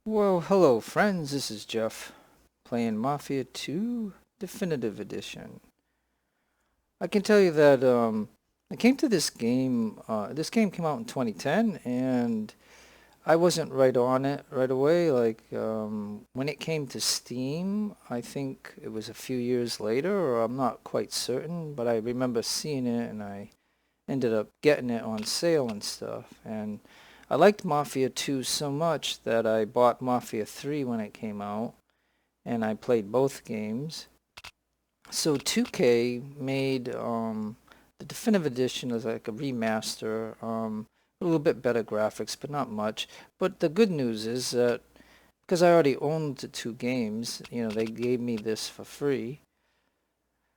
Well, hello friends, this is Jeff playing Mafia 2 Definitive Edition. I can tell you that I came to this game came out in 2010 and I wasn't right on it right away. When it came to Steam, I think it was a few years later, or I'm not quite certain, but I remember seeing it and I ended up getting it on sale and stuff. And I liked Mafia 2 so much that I bought Mafia 3 when it came out and I played both games. So 2K made the Definitive Edition as like a remaster, a little bit better graphics, but not much. But the good news is that because I already owned the two games, they gave me this for free.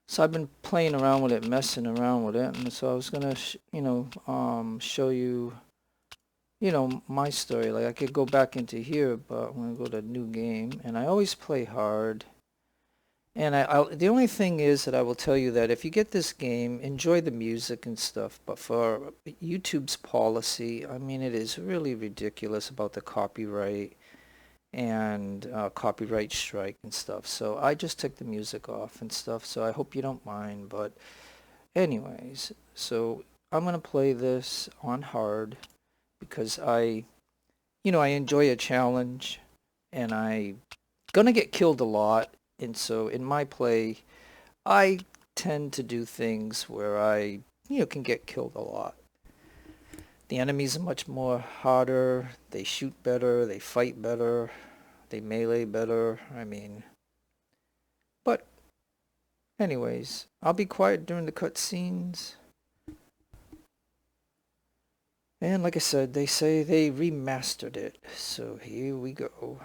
So I've been playing around with it, messing around with it, and so I was gonna, show you, my story. Like I could go back into here, but I'm gonna go to new game, and I always play hard. And the only thing is that I will tell you that if you get this game, enjoy the music and stuff. But for YouTube's policy, I mean, it is really ridiculous about the copyright and copyright strike and stuff. So I just took the music off and stuff. So I hope you don't mind. But anyways, so I'm gonna play this on hard because I enjoy a challenge, and I gonna get killed a lot. And so in my play, I tend to do things where I can get killed a lot. The enemies are much more harder. They shoot better. They fight better. They melee better. I mean, but anyways, I'll be quiet during the cutscenes. And like I said, they say they remastered it. So here we go.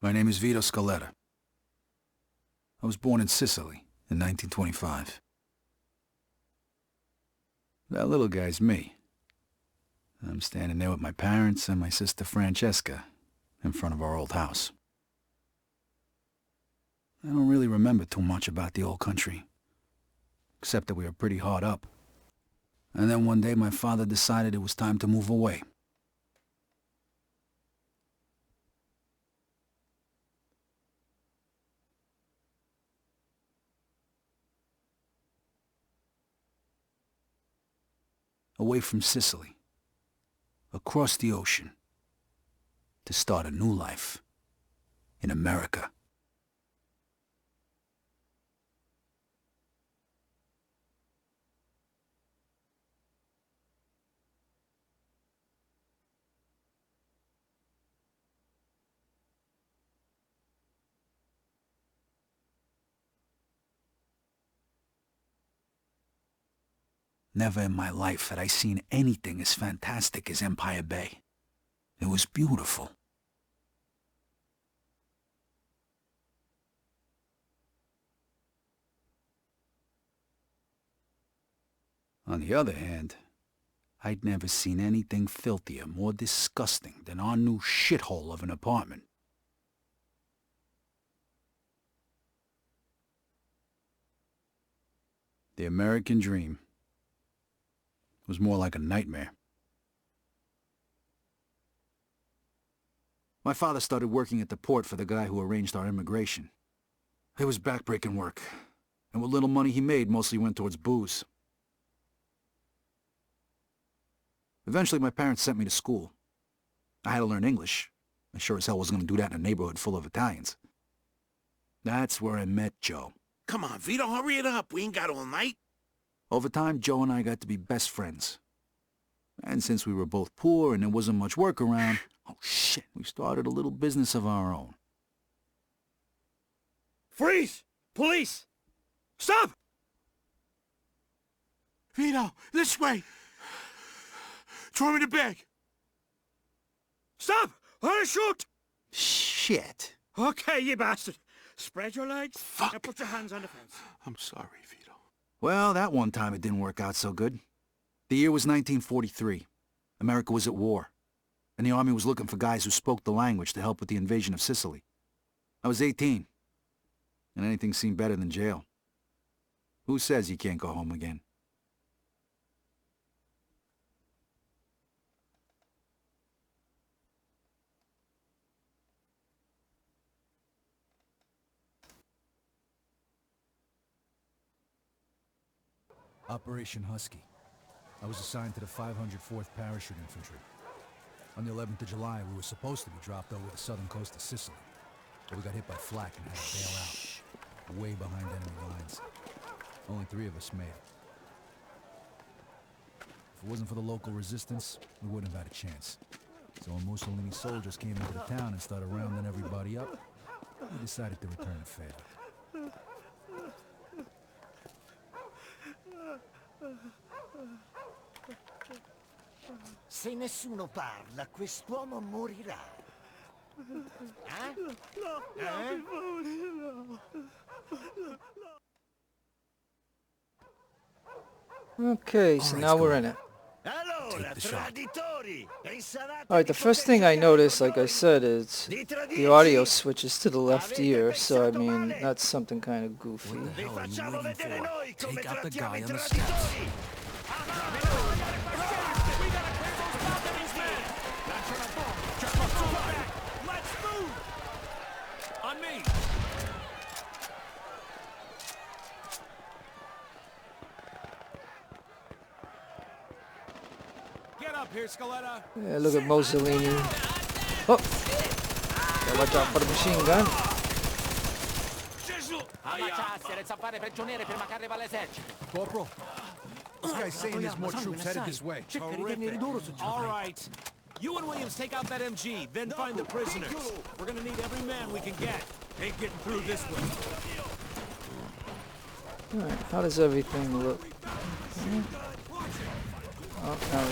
My name is Vito Scaletta. I was born in Sicily in 1925. That little guy's me. I'm standing there with my parents and my sister Francesca in front of our old house. I don't really remember too much about the old country, except that we were pretty hard up. And then one day my father decided it was time to move away. Away from Sicily, across the ocean, to start a new life in America. Never in my life had I seen anything as fantastic as Empire Bay. It was beautiful. On the other hand, I'd never seen anything filthier, more disgusting than our new shithole of an apartment. The American dream was more like a nightmare. My father started working at the port for the guy who arranged our immigration. It was backbreaking work, and what little money he made mostly went towards booze. Eventually, my parents sent me to school. I had to learn English. I sure as hell wasn't going to do that in a neighborhood full of Italians. That's where I met Joe. Come on, Vito, hurry it up. We ain't got all night. Over time, Joe and I got to be best friends. And since we were both poor and there wasn't much work around, oh shit, we started a little business of our own. Freeze! Police! Stop! Vito, this way! Throw me the bag! Stop! I'll shoot! Shit. Okay, you bastard. Spread your legs. Fuck. Now put your hands on the fence. I'm sorry, Vito. Well, that one time it didn't work out so good. The year was 1943. America was at war, and the army was looking for guys who spoke the language to help with the invasion of Sicily. I was 18, and anything seemed better than jail. Who says you can't go home again? Operation Husky. I was assigned to the 504th Parachute Infantry. On the 11th of July, we were supposed to be dropped over the southern coast of Sicily, but we got hit by flak and had to bail out, way behind enemy lines. Only 3 of us made it. If it wasn't for the local resistance, we wouldn't have had a chance. So when Mussolini's soldiers came into the town and started rounding everybody up, we decided to return the favor. Se nessuno parla, quest'uomo morirà. Eh? Okay, so now we're in it. Allora, traditori, Alright, the first thing I noticed, like I said, is the audio switches to the left ear, so I mean, that's something kind of goofy. What the hell are you waiting for? Take out the guy on the steps. steps. Let's move! On me! Get up here, Scaletta! Yeah, look at Mussolini. Oh! Gotta watch out for the machine gun. Corporal, this guy's saying there's more troops headed this way. All right. You and Williams take out that MG, then find the prisoners. We're gonna need every man we can get. Ain't getting through this way. Alright, how does everything look? Oh, now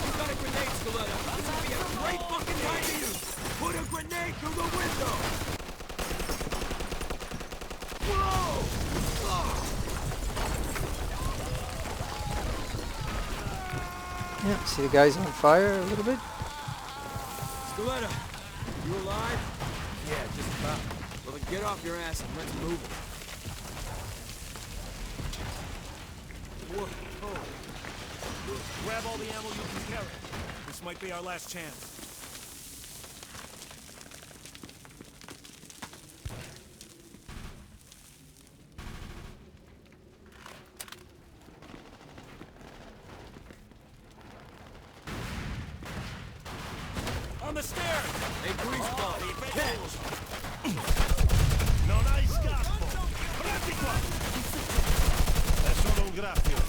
You got a grenade, Scaletta. This would be a great fucking time to use. Put a grenade through the window. Whoa! yeah, see the guy's on fire a little bit? Scaletta, you alive? Yeah, just about. Well, then get off your ass and let's move it. Whoa. Grab all the ammo you can carry. This might be our last chance. On the stairs! Hey, greaseball! Non hai scappo! Prendi qua! È solo un graffio.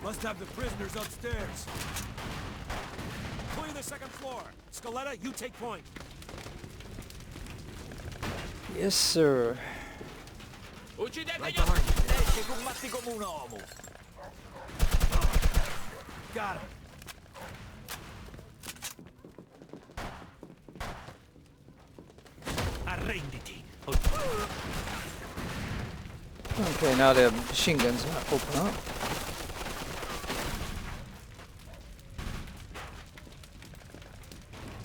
Must have the prisoners upstairs. Clear the second floor. Scaletta, you take point. Yes, sir. Right behind you. Combatti come un uomo. Got him. Arrenditi. Okay, now the machine gun's gonna open up.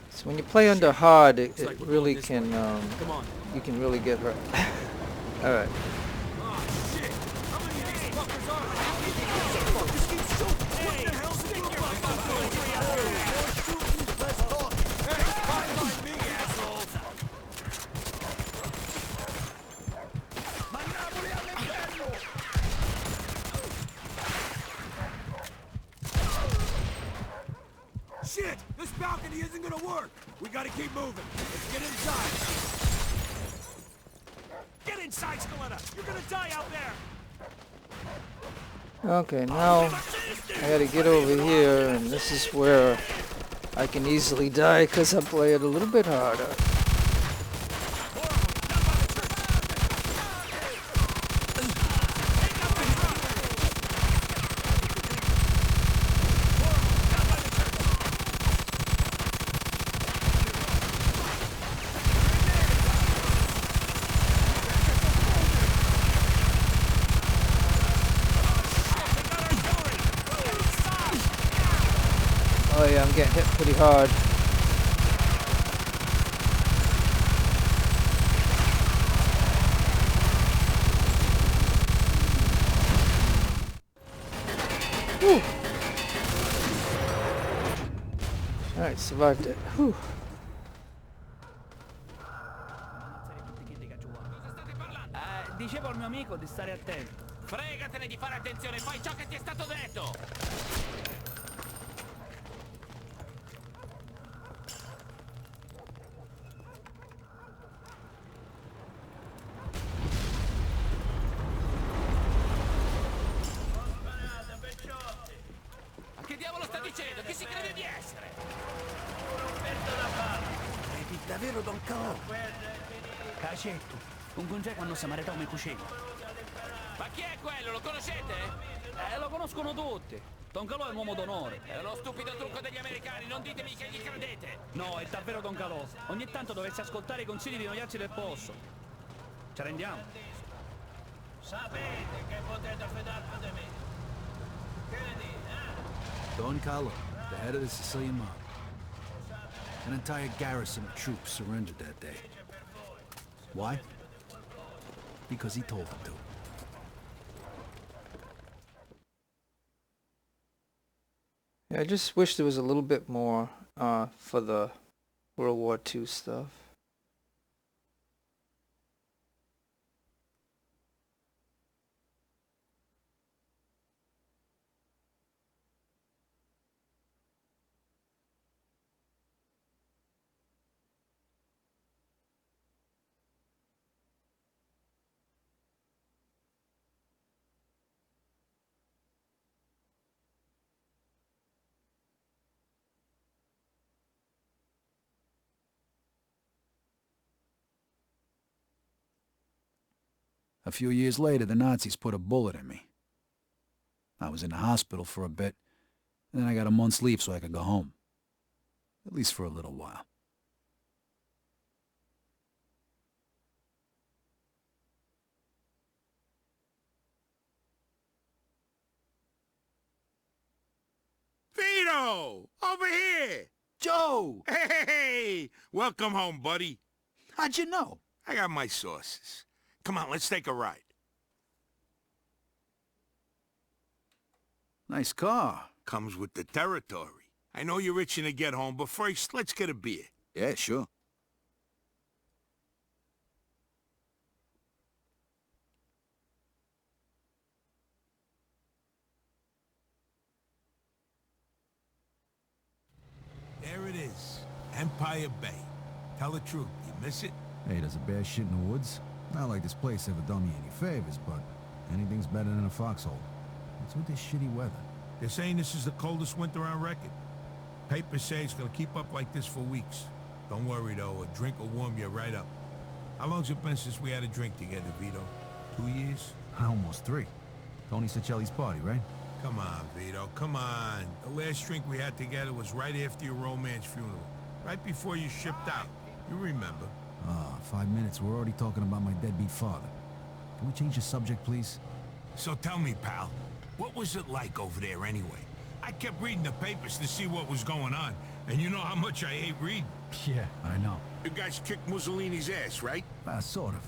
So when you play under hard, it like we're really going this can, Come on. you can really get hurt. Alright. Oh, shit! How many of these fuckers are there? Just keep shooting! What the hell's the fuck Let's talk! Hey, fight like me, assholes! Mandaboli all'inferno! Shit! This balcony isn't gonna work! We gotta keep moving. Let's get inside. Get inside, Scaletta! You're gonna die out there! Okay, now I gotta get over here, and this is where I can easily die because I play it a little bit harder. Oh yeah, I'm getting hit pretty hard. Whew. Alright, survived it. Whew. Dicevo al mio amico di stare attento. Fregatene di fare attenzione, fai ciò che ti è stato detto! Ma che diavolo sta dicendo? Chi si crede di essere? Vedi davvero Don Calò? Cacetto, un congeco hanno samaritano in cucina. Ma chi è quello? Lo conoscete? Lo conoscono tutti. Don Calò è un uomo d'onore. È uno stupido trucco degli americani, non ditemi che gli credete. No, è davvero Don Calò. Ogni tanto dovreste ascoltare i consigli di noi altri del posto. Ci rendiamo? Sapete che potete fidarvi di me. Che ne dite, eh? Don Carlo, the head of the Sicilian mob. An entire garrison of troops surrendered that day. Why? Because he told them to. Yeah, I just wish there was a little bit more for the World War II stuff. A few years later, the Nazis put a bullet in me. I was in the hospital for a bit, and then I got a month's leave so I could go home. At least for a little while. Vito! Over here! Joe! Hey! Welcome home, buddy. How'd you know? I got my sources. Come on, let's take a ride. Nice car. Comes with the territory. I know you're itching to get home, but first, let's get a beer. Yeah, sure. There it is. Empire Bay. Tell the truth, you miss it? Hey, there's a bear shit in the woods. Not like this place ever done me any favors, but anything's better than a foxhole. What's with this shitty weather? They're saying this is the coldest winter on record. Papers say it's gonna keep up like this for weeks. Don't worry, though. A drink will warm you right up. How long's it been since we had a drink together, Vito? 2 years? Almost 3. Tony Cicelli's party, right? Come on, Vito, come on. The last drink we had together was right after your romance funeral. Right before you shipped out. You remember. 5 minutes. We're already talking about my deadbeat father. Can we change the subject, please? So tell me, pal, what was it like over there anyway? I kept reading the papers to see what was going on, and you know how much I hate reading. Yeah, I know. You guys kicked Mussolini's ass, right? Sort of.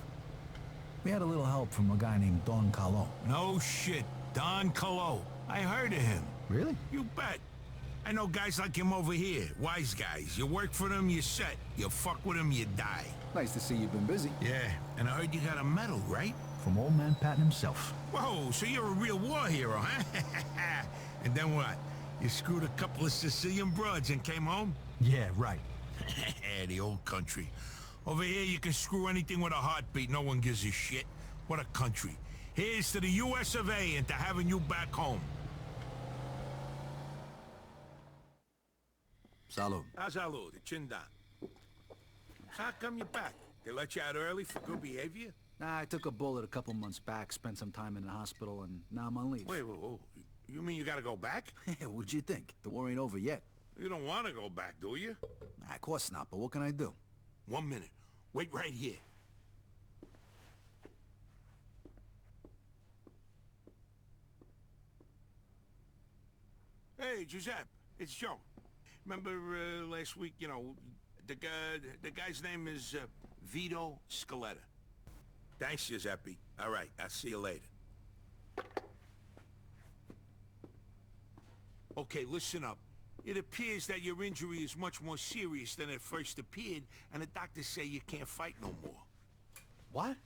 We had a little help from a guy named Don Calò. No shit. Don Calò. I heard of him. Really? You bet. I know guys like him over here. Wise guys. You work for them, you're set. You fuck with them, you die. Nice to see you've been busy. Yeah, and I heard you got a medal, right? From old man Patton himself. Whoa, so you're a real war hero, huh? And then what? You screwed a couple of Sicilian broads and came home? Yeah, right. The old country. Over here, you can screw anything with a heartbeat. No one gives a shit. What a country. Here's to the US of A and to having you back home. Salud. Salud, chin down. So how come you're back? They let you out early for good behavior? Nah, I took a bullet a couple months back, spent some time in the hospital, and now I'm on leave. Wait, you mean you gotta go back? What'd you think? The war ain't over yet. You don't want to go back, do you? Nah, of course not, but what can I do? 1 minute. Wait right here. Hey, Giuseppe, it's Joe. Remember last week, you know, the guy's name is Vito Scaletta. Thanks, Giuseppe. All right, I'll see you later. Okay, listen up. It appears that your injury is much more serious than it first appeared, and the doctors say you can't fight no more. What?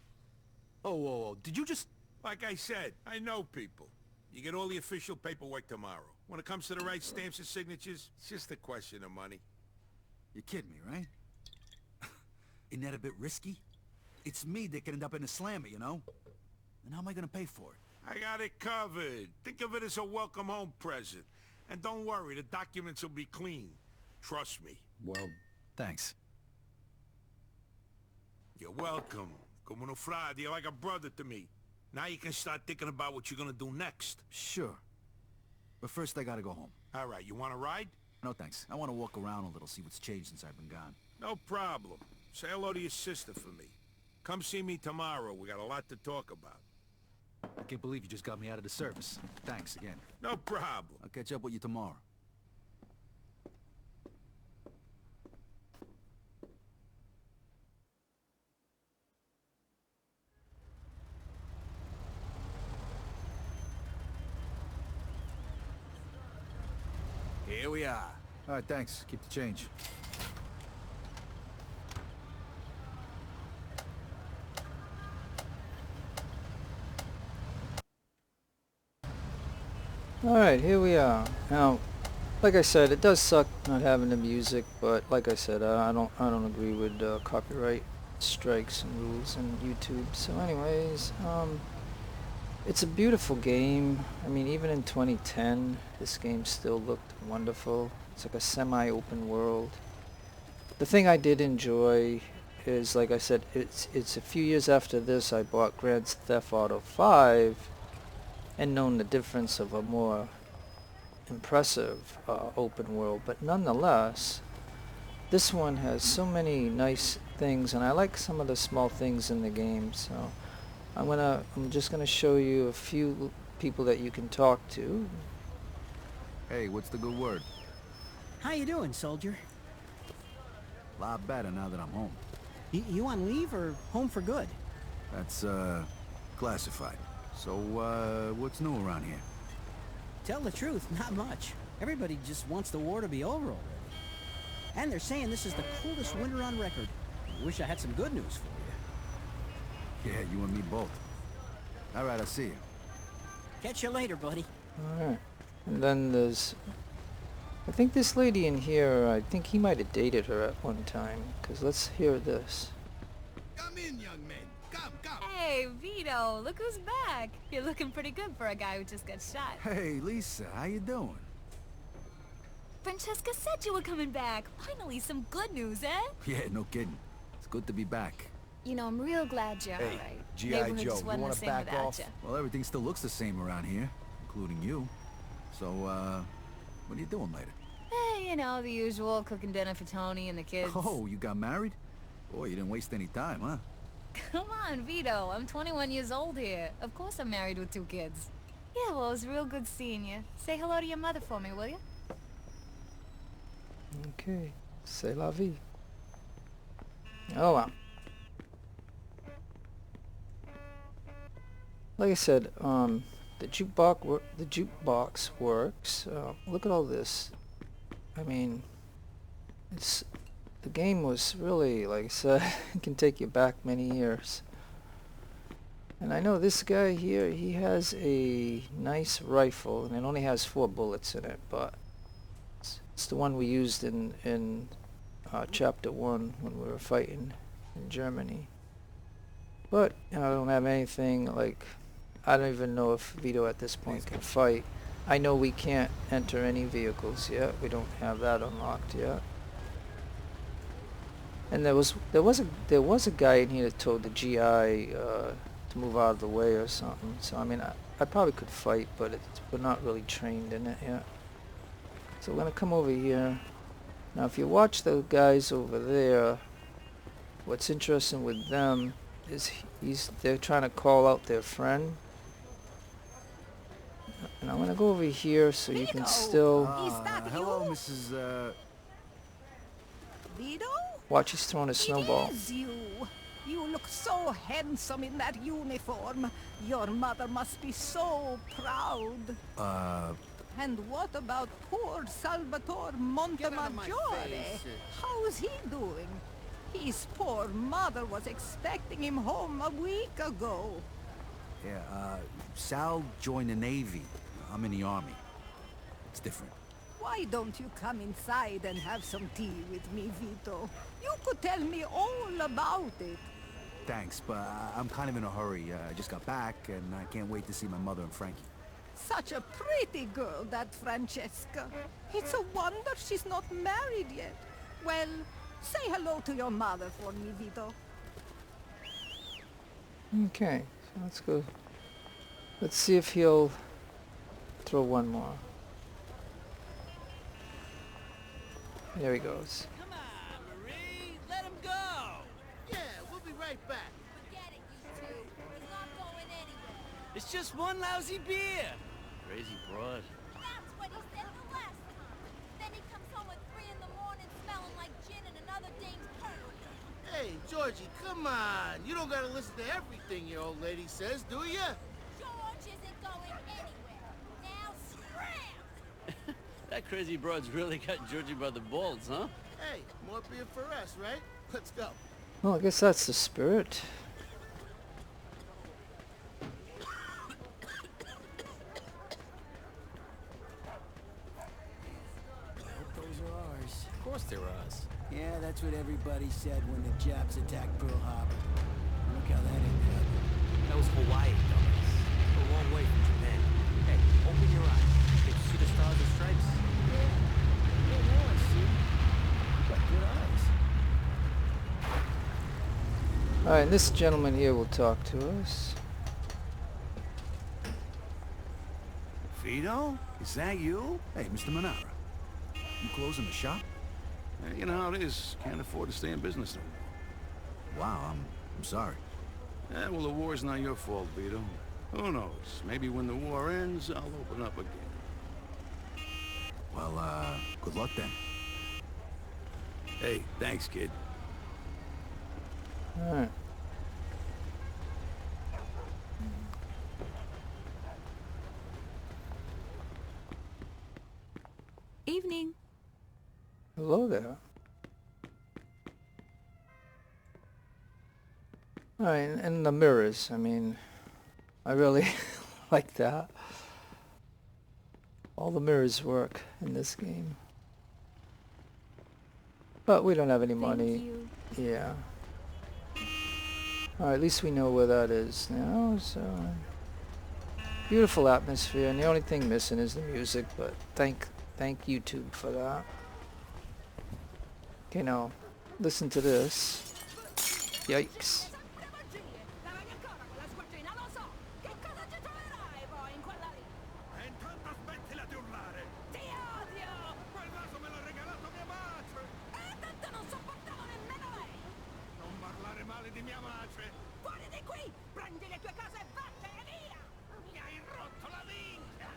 Oh, whoa, whoa. Did you just... Like I said, I know people. You get all the official paperwork tomorrow. When it comes to the right stamps and signatures, it's just a question of money. You're kidding me, right? Isn't that a bit risky? It's me that could end up in a slammer, you know? And how am I gonna pay for it? I got it covered. Think of it as a welcome home present. And don't worry, the documents will be clean. Trust me. Well, thanks. You're welcome. Como no frade, you're like a brother to me. Now you can start thinking about what you're gonna do next. Sure. But first I gotta go home. All right, you wanna ride? No thanks. I wanna walk around a little, see what's changed since I've been gone. No problem. Say hello to your sister for me. Come see me tomorrow. We got a lot to talk about. I can't believe you just got me out of the service. Thanks again. No problem. I'll catch up with you tomorrow. Here we are. All right, thanks. Keep the change. Alright, here we are. Now, like I said, it does suck not having the music, but like I said, I don't agree with copyright strikes and rules in YouTube. So anyways, it's a beautiful game. I mean, even in 2010, this game still looked wonderful. It's like a semi-open world. The thing I did enjoy is, like I said, it's a few years after this I bought Grand Theft Auto 5 and known the difference of a more impressive open world, but nonetheless, this one has so many nice things, and I like some of the small things in the game. So I'm just gonna show you a few people that you can talk to. Hey, what's the good word? How you doing, soldier? Lot better now that I'm home. You on leave or home for good? That's, classified. So, what's new around here? Tell the truth, not much. Everybody just wants the war to be over already. And they're saying this is the coldest winter on record. I wish I had some good news for you. Yeah, you and me both. All right, I'll see you. Catch you later, buddy. Alright. And then there's... I think this lady in here, I think he might have dated her at one time. Because let's hear this. Come in, young man. Come. Hey, Vito, look who's back. You're looking pretty good for a guy who just got shot. Hey, Lisa, how you doing? Francesca said you were coming back. Finally, some good news, eh? Yeah, no kidding. It's good to be back. You know, I'm real glad you're Hey, alright. G.I. Neighborhood Joe, just you wasn't wanna the same back without off? ya. Well, everything still looks the same around here, including you. So, what are you doing later? Hey, you know, the usual, cooking dinner for Tony and the kids. Oh, you got married? Boy, you didn't waste any time, huh? Come on, Vito. I'm 21 years old here. Of course I'm married with 2 kids. Yeah, well, it was real good seeing you. Say hello to your mother for me, will you? Okay. C'est la vie. Oh well. Like I said, the jukebox works. Look at all this. I mean, the game was really, like I said, it can take you back many years. And I know this guy here, he has a nice rifle, and it only has 4 bullets in it, but it's the one we used in Chapter 1 when we were fighting in Germany. But, you know, I don't have anything, like, I don't even know if Vito at this point can fight. I know we can't enter any vehicles yet. We don't have that unlocked yet. And there was a guy in here that told the GI to move out of the way or something. So I mean, I probably could fight, but we're not really trained in it yet. So we're gonna come over here. Now, if you watch the guys over there, what's interesting with them is they're trying to call out their friend. And I'm gonna go over here so you can still Hello, Mrs. Vito? watch. He's throwing a snowball. It is you. You look so handsome in that uniform. Your mother must be so proud. And what about poor Salvatore Montemaggiore? How's he doing? His poor mother was expecting him home a week ago. Yeah, Sal joined the Navy. I'm in the Army. It's different. Why don't you come inside and have some tea with me, Vito? You could tell me all about it. Thanks, but I'm kind of in a hurry. I just got back, and I can't wait to see my mother and Frankie. Such a pretty girl, that Francesca. It's a wonder she's not married yet. Well, say hello to your mother for me, Vito. Okay, so let's go. Let's see if he'll throw one more. There he goes. Come on, Marie. Let him go. Yeah, we'll be right back. Forget it, you two. He's not going anywhere. It's just one lousy beer. Crazy broad. That's what he said the last time. Then he comes home at 3 in the morning smelling like gin and another dame's perk. Hey, Georgie, come on. You don't gotta listen to everything your old lady says, do ya? George isn't going anywhere. Now scram! That crazy broad's really got Georgie by the balls, huh? Hey, more beer for us, right? Let's go. Well, I guess that's the spirit. Those are ours. Of course they're us. Yeah, that's what everybody said when the Japs attacked Pearl Harbor. Look how that ended up. That was Hawaii, dumbass. A long way from Japan. Hey, open your eyes. Did you see the stars and stripes? Yeah, now I see. Got good eyes. Alright, and this gentleman here will talk to us. Vito? Is that you? Hey, Mr. Manara. You closing the shop? You know how it is. Can't afford to stay in business no more. Wow, I'm sorry. Yeah, well, the war's not your fault, Vito. Who knows? Maybe when the war ends, I'll open up again. Well, good luck then. Hey, thanks, kid. Alright. Evening. Hello there. Alright, and the mirrors, I mean, I really like that. All the mirrors work in this game. But we don't have any money. Yeah. Alright, at least we know where that is now, so... Beautiful atmosphere, and the only thing missing is the music, but thank YouTube for that. Okay, now, listen to this. Yikes. E intanto smettila di urlare! Ti odio! Quel vaso me l'ha regalato mia madre! Tanto non sopportavo nemmeno lei! Non parlare male di mia madre! Fuori di qui! Prendi le tue cose e vattene via! Mi hai rotto la minchia!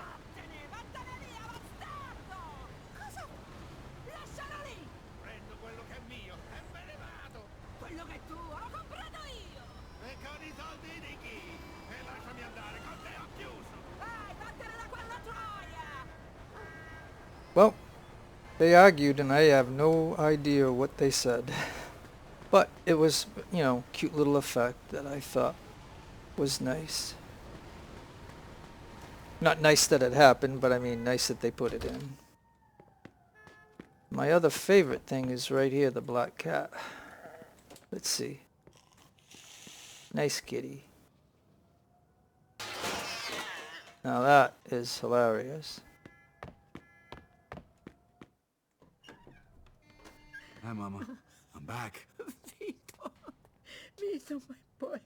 Vattene! Vattene via, bastardo! Cosa? Lascialo lì! Prendo quello che è mio e me ne vado! Quello che è tuo l'ho comprato io! E con i soldi di chi? E lasciami andare, con te ho chiuso! Vai, vattene da quella troia! Well, they argued and I have no idea what they said. But it was, you know, cute little effect that I thought was nice. Not nice that it happened, but I mean nice that they put it in. My other favorite thing is right here, the black cat. Let's see. Nice kitty. Now that is hilarious. Hi, Mama. I'm back. Vito, Vito, my boy.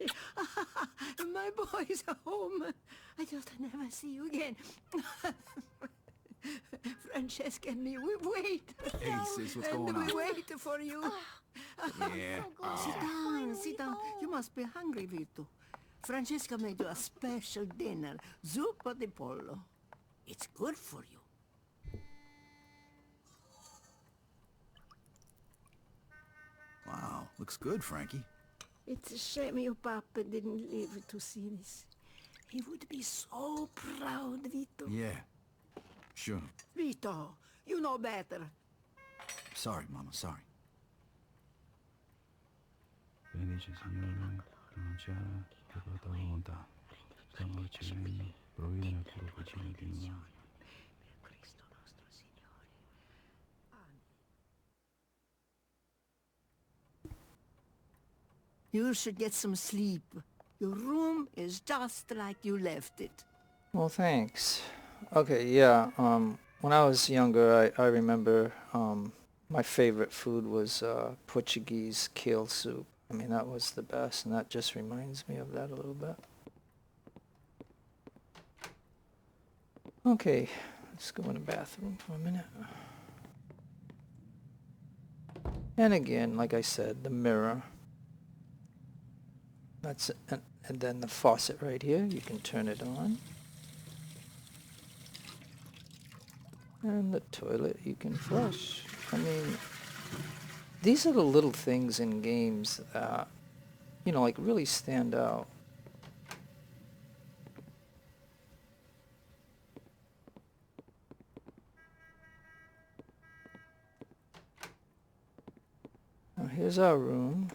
My boy's home. I just never see you again. Francesca and me, we wait. Hey, sis, what's and going we on? wait for you. Yeah. Sit down, sit down. You must be hungry, Vito. Francesca made you a special dinner, zuppa di pollo. It's good for you. Wow, looks good, Frankie. It's a shame your papa didn't live to see this. He would be so proud, Vito. Yeah, sure. Vito, you know better. Sorry, Mama, sorry. Benedice Signore, pronunciare la tua volontà. Stiamo ricevendo, provvede nel tuo cucina di noi. Cristo nostro Signore. You should get some sleep. Your room is just like you left it. Well, thanks. Okay, yeah, when I was younger, I remember, my favorite food was, Portuguese kale soup. I mean, that was the best, and that just reminds me of that a little bit. Okay, let's go in the bathroom for a minute. And again, like I said, the mirror. And then the faucet right here, you can turn it on. And the toilet you can flush. I mean, these are the little things in games that, like really stand out. Now here's our room,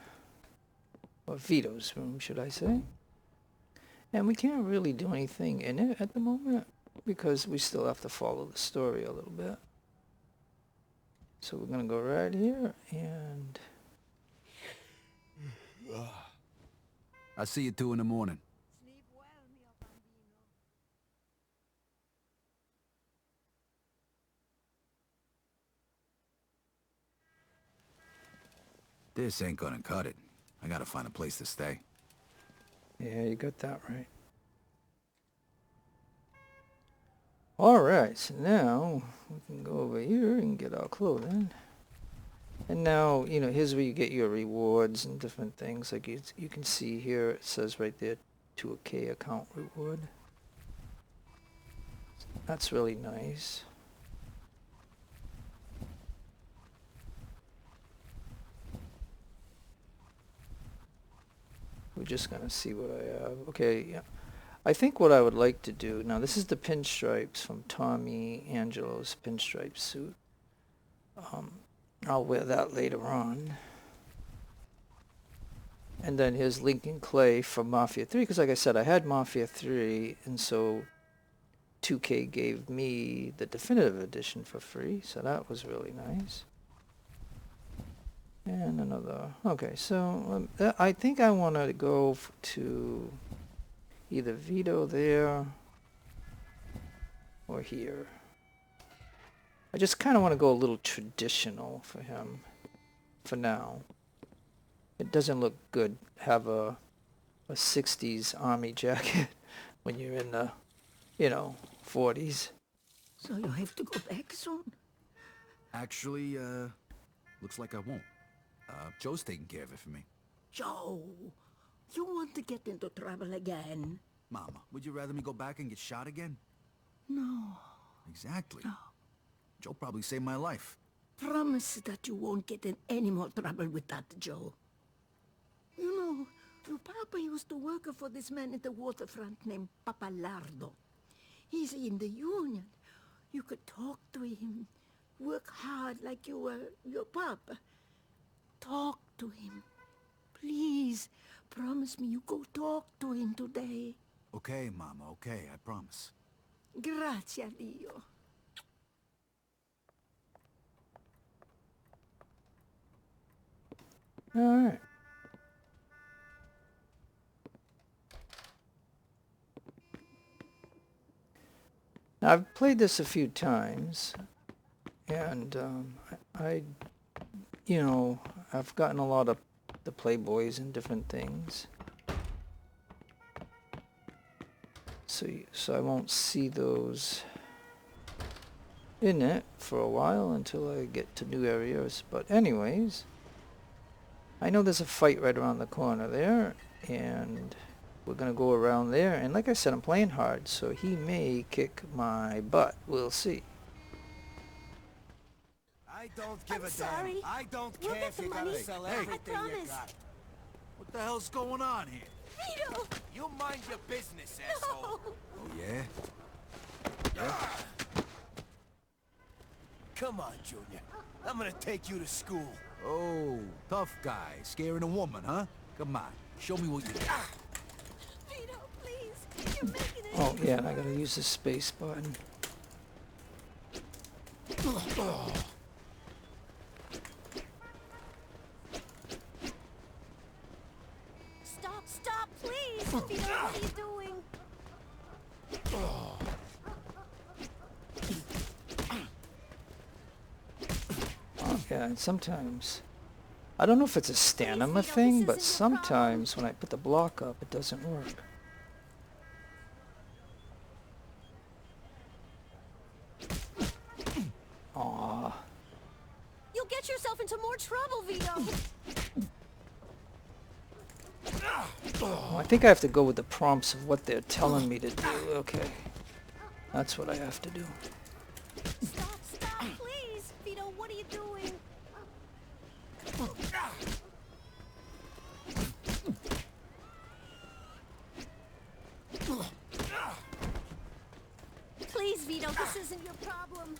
or Vito's room, should I say. And we can't really do anything in it at the moment because we still have to follow the story a little bit. So we're gonna go right here and... I'll see you 2 in the morning. Sleep well, mio bambino. This ain't gonna cut it. I gotta find a place to stay. Yeah, you got that right. Alright, so now we can go over here and get our clothing. And now, here's where you get your rewards and different things. Like you can see here, it says right there, to a K account reward. That's really nice. We're just gonna see what I have. Okay, yeah. I think what I would like to do, now this is the pinstripes from Tommy Angelo's pinstripe suit. I'll wear that later on. And then here's Lincoln Clay from Mafia 3, because like I said, I had Mafia 3, and so 2K gave me the definitive edition for free, so that was really nice. And another, okay, so I think I want to go to either Vito there or here. I just kind of want to go a little traditional for him for now. It doesn't look good have a 60s army jacket when you're in the, 40s. So you have to go back soon? Actually, looks like I won't. Joe's taking care of it for me. Joe, you want to get into trouble again? Mama, would you rather me go back and get shot again? No. Exactly. No. Joe probably saved my life. Promise that you won't get in any more trouble with that, Joe. You know, your papa used to work for this man at the waterfront named Papalardo. He's in the union. You could talk to him, work hard like you were your papa. Talk to him. Please, promise me you go talk to him today. Okay, Mama, okay, I promise. Grazie a Dio. All right. I've played this a few times, and you know, I've gotten a lot of the Playboys and different things. So I won't see those in it for a while until I get to new areas. But anyways, I know there's a fight right around the corner there, and we're gonna go around there. And like I said, I'm playing hard, so he may kick my butt. We'll see. I don't give I'm a sorry. damn. I don't We'll care get if the you gotta money. sell I everything you promise. got. What the hell's going on here? Vito! You mind your business, asshole. Oh, yeah? Come on, Junior. I'm gonna take you to school. Oh, tough guy. Scaring a woman, huh? Come on. Show me what you got. Vito, please! You're making it Oh yeah, and I gotta use the space button. Stop, please! Vito, what are you doing? Yeah, and sometimes, I don't know if it's a stamina thing, but sometimes when I put the block up, it doesn't work. Aww. You'll get yourself into more trouble, Vito! I think I have to go with the prompts of what they're telling me to do. Okay. That's what I have to do. Stop, please! Vito, what are you doing? Please, Vito, this isn't your problem.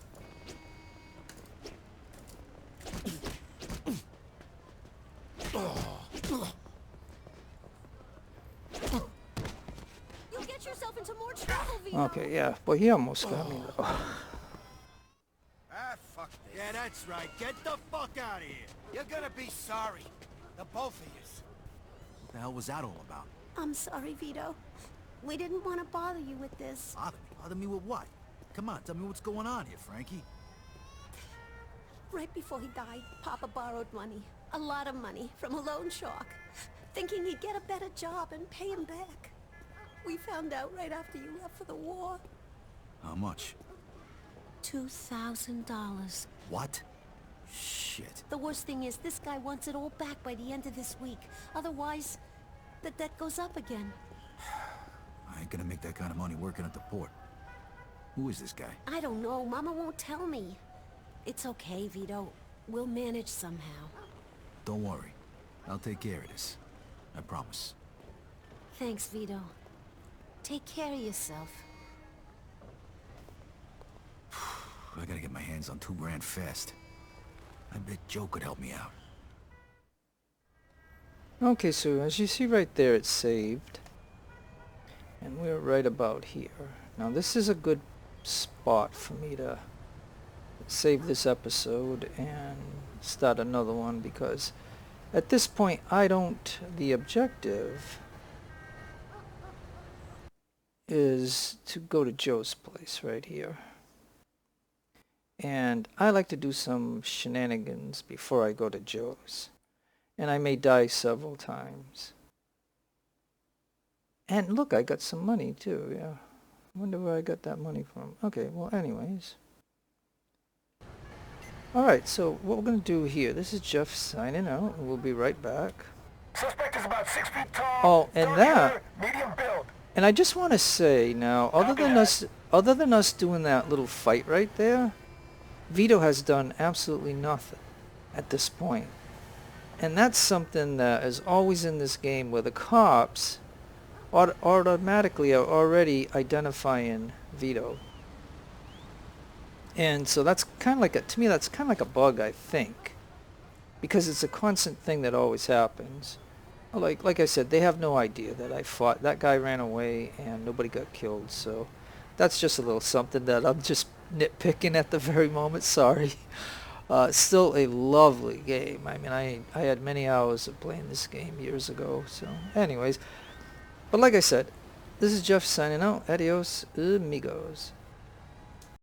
You'll get yourself into more trouble, Vito. Okay, yeah. But he almost got me though. Ah, fuck this. Yeah, that's right. Get the fuck out of here. You're gonna be sorry. The both of you. What the hell was that all about? I'm sorry, Vito. We didn't want to bother you with this. Bother me? Bother me with what? Come on, tell me what's going on here, Frankie. Right before he died, Papa borrowed money. A lot of money from a loan shark. Thinking he'd get a better job and pay him back. We found out right after you left for the war. How much? $2,000. What? Shit. The worst thing is, this guy wants it all back by the end of this week. Otherwise, the debt goes up again. I ain't gonna make that kind of money working at the port. Who is this guy? I don't know. Mama won't tell me. It's okay, Vito. We'll manage somehow. Don't worry. I'll take care of this. I promise. Thanks, Vito. Take care of yourself. I gotta get my hands on $2 grand fast. I bet Joe could help me out. Okay, so as you see right there, it's saved. And we're right about here. Now this is a good spot for me to save this episode and start another one, because at this point the objective is to go to Joe's place right here. And I like to do some shenanigans before I go to Joe's. And I may die several times. And look, I got some money too, yeah. Wonder where I got that money from. Okay, well anyways. Alright, so what we're going to do here, this is Jeff signing out, and we'll be right back. Suspect is about 6 feet tall. Oh, and that, medium build. and I just want to say now, other than us doing that little fight right there, Vito has done absolutely nothing at this point. And that's something that is always in this game, where the cops automatically are already identifying Vito. And so that's kind of like to me that's kind of like a bug, I think, because it's a constant thing that always happens. Like I said, they have no idea that I fought. That guy ran away and nobody got killed. So that's just a little something that I'm just nitpicking at the very moment. Sorry. Still a lovely game. I mean, I had many hours of playing this game years ago. So anyways, but like I said, this is Jeff signing out. Adios, amigos.